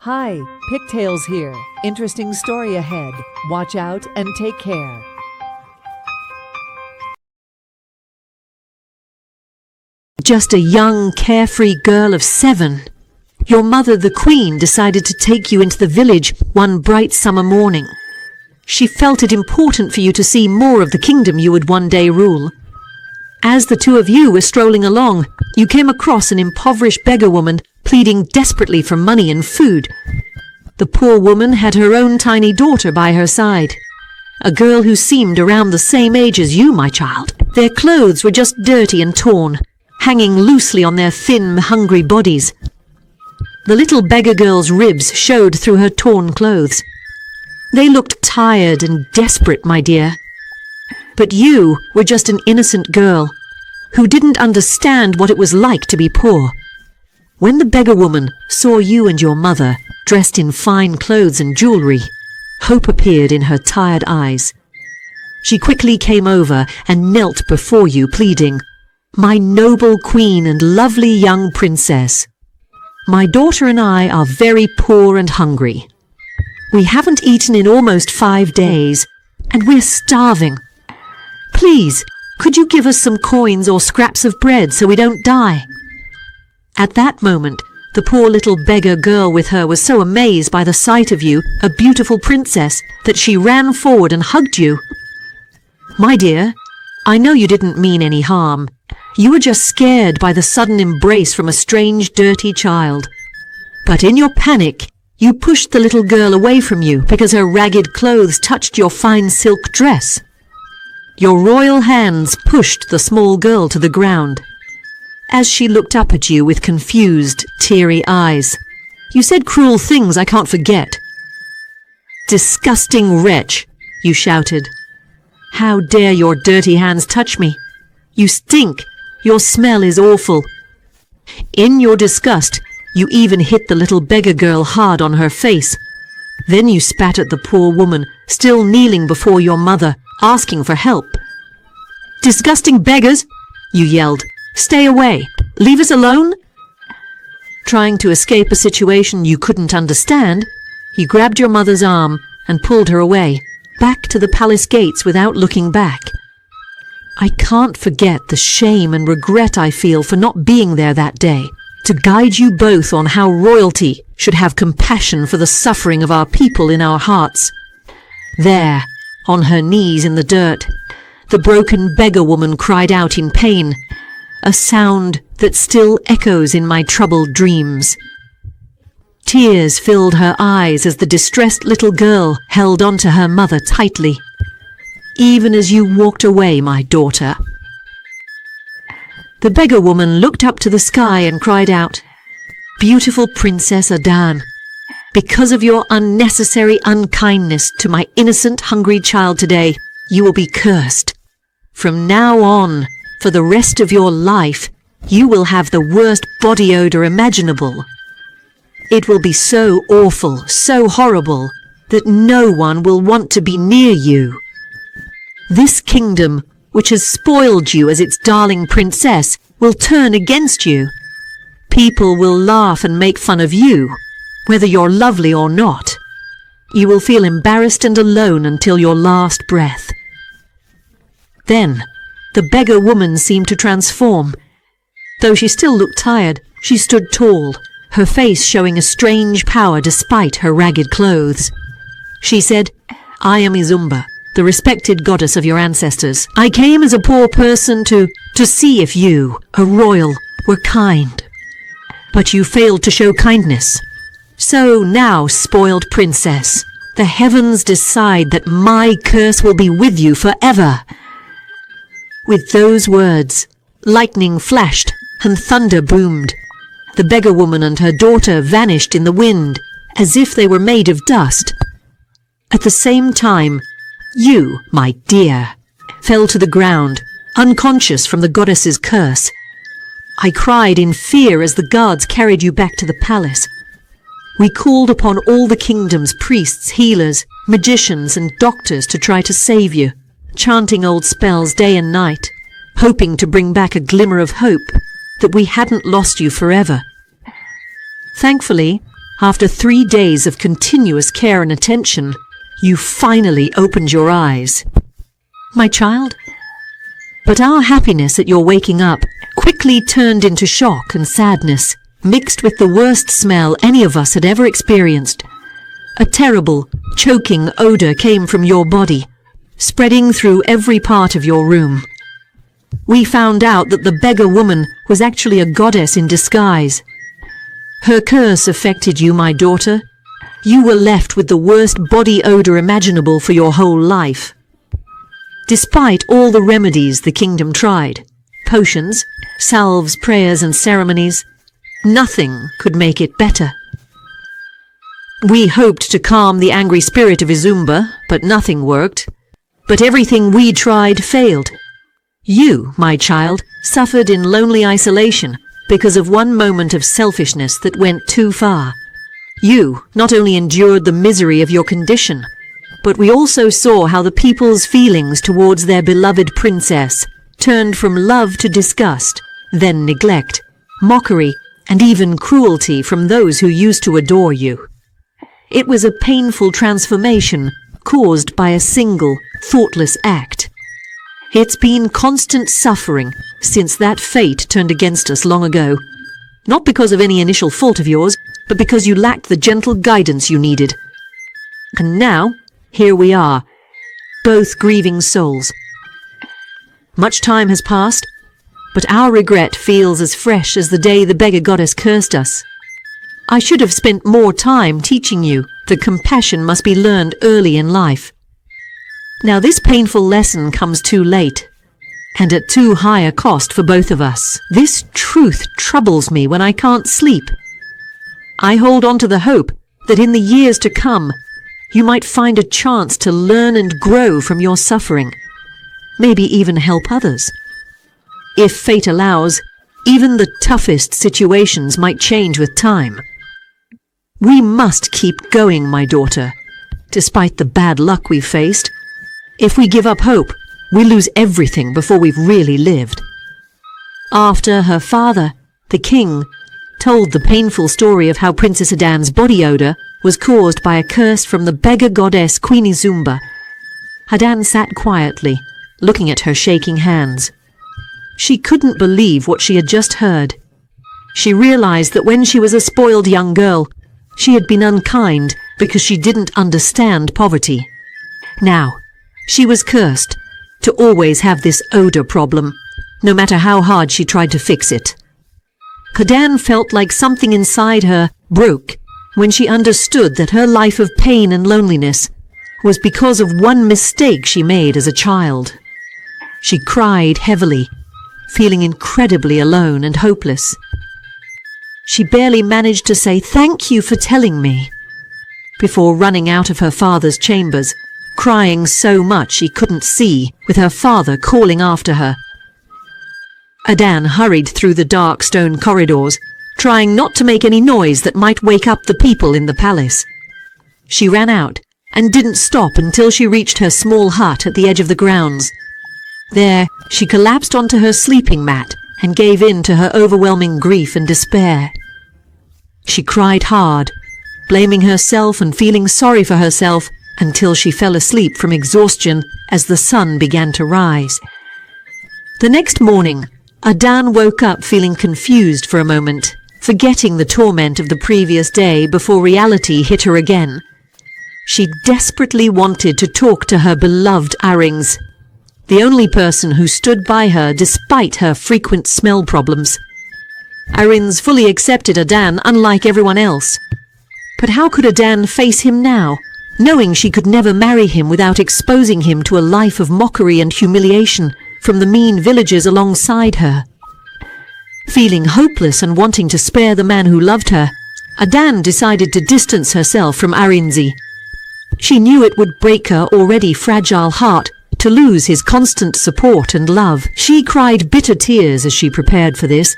Hi, Pigtails here. Interesting story ahead. Watch out and take care. Just a young, carefree girl of 7. Your mother, the queen, decided to take you into the village one bright summer morning. She felt it important for you to see more of the kingdom you would one day rule. As the two of you were strolling along, you came across an impoverished beggar woman pleading desperately for money and food. The poor woman had her own tiny daughter by her side, a girl who seemed around the same age as you, my child. Their clothes were just dirty and torn, hanging loosely on their thin, hungry bodies. The little beggar girl's ribs showed through her torn clothes. They looked tired and desperate, my dear. But you were just an innocent girl who didn't understand what it was like to be poor. When the beggar woman saw you and your mother dressed in fine clothes and jewelry, hope appeared in her tired eyes. She quickly came over and knelt before you, pleading, "My noble queen and lovely young princess, my daughter and I are very poor and hungry. We haven't eaten in almost 5 days, and we're starving. Please, could you give us some coins or scraps of bread so we don't die?" At that moment, the poor little beggar girl with her was so amazed by the sight of you, a beautiful princess, that she ran forward and hugged you. My dear, I know you didn't mean any harm. You were just scared by the sudden embrace from a strange, dirty child. But in your panic, you pushed the little girl away from you because her ragged clothes touched your fine silk dress. Your royal hands pushed the small girl to the ground. As she looked up at you with confused, teary eyes, you said cruel things I can't forget. "Disgusting wretch," you shouted. "How dare your dirty hands touch me? You stink. Your smell is awful." In your disgust, you even hit the little beggar girl hard on her face. Then you spat at the poor woman, still kneeling before your mother, asking for help. "Disgusting beggars!" you yelled. "Stay away! Leave us alone!" Trying to escape a situation you couldn't understand, he grabbed your mother's arm and pulled her away, back to the palace gates without looking back. I can't forget the shame and regret I feel for not being there that day, to guide you both on how royalty should have compassion for the suffering of our people in our hearts. There, on her knees in the dirt, the broken beggar woman cried out in pain, a sound that still echoes in my troubled dreams. Tears filled her eyes as the distressed little girl held onto her mother tightly. Even as you walked away, my daughter. The beggar woman looked up to the sky and cried out, "Beautiful Princess Adanne, because of your unnecessary unkindness to my innocent, hungry child today, you will be cursed. From now on, for the rest of your life, you will have the worst body odor imaginable. It will be so awful, so horrible, that no one will want to be near you. This kingdom, which has spoiled you as its darling princess, will turn against you. People will laugh and make fun of you, whether you're lovely or not. You will feel embarrassed and alone until your last breath." Then, the beggar woman seemed to transform. Though she still looked tired, she stood tall, her face showing a strange power despite her ragged clothes. She said, "I am Izumba, the respected goddess of your ancestors. I came as a poor person to see if you, a royal, were kind. But you failed to show kindness. So now, spoiled princess, the heavens decide that my curse will be with you forever." With those words, lightning flashed and thunder boomed. The beggar woman and her daughter vanished in the wind, as if they were made of dust. At the same time, you, my dear, fell to the ground, unconscious from the goddess's curse. I cried in fear as the guards carried you back to the palace. We called upon all the kingdom's priests, healers, magicians, and doctors to try to save you, chanting old spells day and night, hoping to bring back a glimmer of hope that we hadn't lost you forever. Thankfully, after 3 days of continuous care and attention, you finally opened your eyes. My child? But our happiness at your waking up quickly turned into shock and sadness, mixed with the worst smell any of us had ever experienced. A terrible, choking odor came from your body, spreading through every part of your room. We found out that the beggar woman was actually a goddess in disguise. Her curse affected you, my daughter. You were left with the worst body odor imaginable for your whole life. Despite all the remedies the kingdom tried, potions, salves, prayers and ceremonies, nothing could make it better. We hoped to calm the angry spirit of Izumba, but nothing worked. But everything we tried failed. You, my child, suffered in lonely isolation because of one moment of selfishness that went too far. You not only endured the misery of your condition, but we also saw how the people's feelings towards their beloved princess turned from love to disgust, then neglect, mockery, and even cruelty from those who used to adore you. It was a painful transformation caused by a single, thoughtless act. It's been constant suffering since that fate turned against us long ago. Not because of any initial fault of yours, but because you lacked the gentle guidance you needed. And now, here we are, both grieving souls. Much time has passed, but our regret feels as fresh as the day the beggar goddess cursed us. I should have spent more time teaching you that compassion must be learned early in life. Now this painful lesson comes too late, and at too high a cost for both of us. This truth troubles me when I can't sleep. I hold on to the hope that in the years to come, you might find a chance to learn and grow from your suffering, maybe even help others. If fate allows, even the toughest situations might change with time. We must keep going, my daughter, despite the bad luck we've faced. If we give up hope, we lose everything before we've really lived. After her father, the king, told the painful story of how Princess Adanne's body odor was caused by a curse from the beggar goddess Queen Izumba, Adanne sat quietly, looking at her shaking hands. She couldn't believe what she had just heard. She realized that when she was a spoiled young girl, she had been unkind because she didn't understand poverty. Now, she was cursed to always have this odor problem, no matter how hard she tried to fix it. Adanne felt like something inside her broke when she understood that her life of pain and loneliness was because of one mistake she made as a child. She cried heavily, feeling incredibly alone and hopeless. She barely managed to say, "Thank you for telling me," before running out of her father's chambers, crying so much she couldn't see, with her father calling after her. Adanne hurried through the dark stone corridors, trying not to make any noise that might wake up the people in the palace. She ran out and didn't stop until she reached her small hut at the edge of the grounds. There, she collapsed onto her sleeping mat and gave in to her overwhelming grief and despair. She cried hard, blaming herself and feeling sorry for herself until she fell asleep from exhaustion as the sun began to rise. The next morning, Adanne woke up feeling confused for a moment, forgetting the torment of the previous day before reality hit her again. She desperately wanted to talk to her beloved Arinze, the only person who stood by her despite her frequent smell problems. Arinze fully accepted Adanne, unlike everyone else. But how could Adanne face him now, knowing she could never marry him without exposing him to a life of mockery and humiliation from the mean villagers alongside her? Feeling hopeless and wanting to spare the man who loved her, Adanne decided to distance herself from Arinze. She knew it would break her already fragile heart to lose his constant support and love. She cried bitter tears as she prepared for this,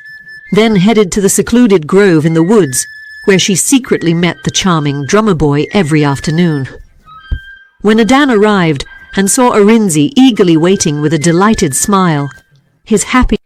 then headed to the secluded grove in the woods, where she secretly met the charming drummer boy every afternoon. When Adanne arrived and saw Arinze eagerly waiting with a delighted smile, his happy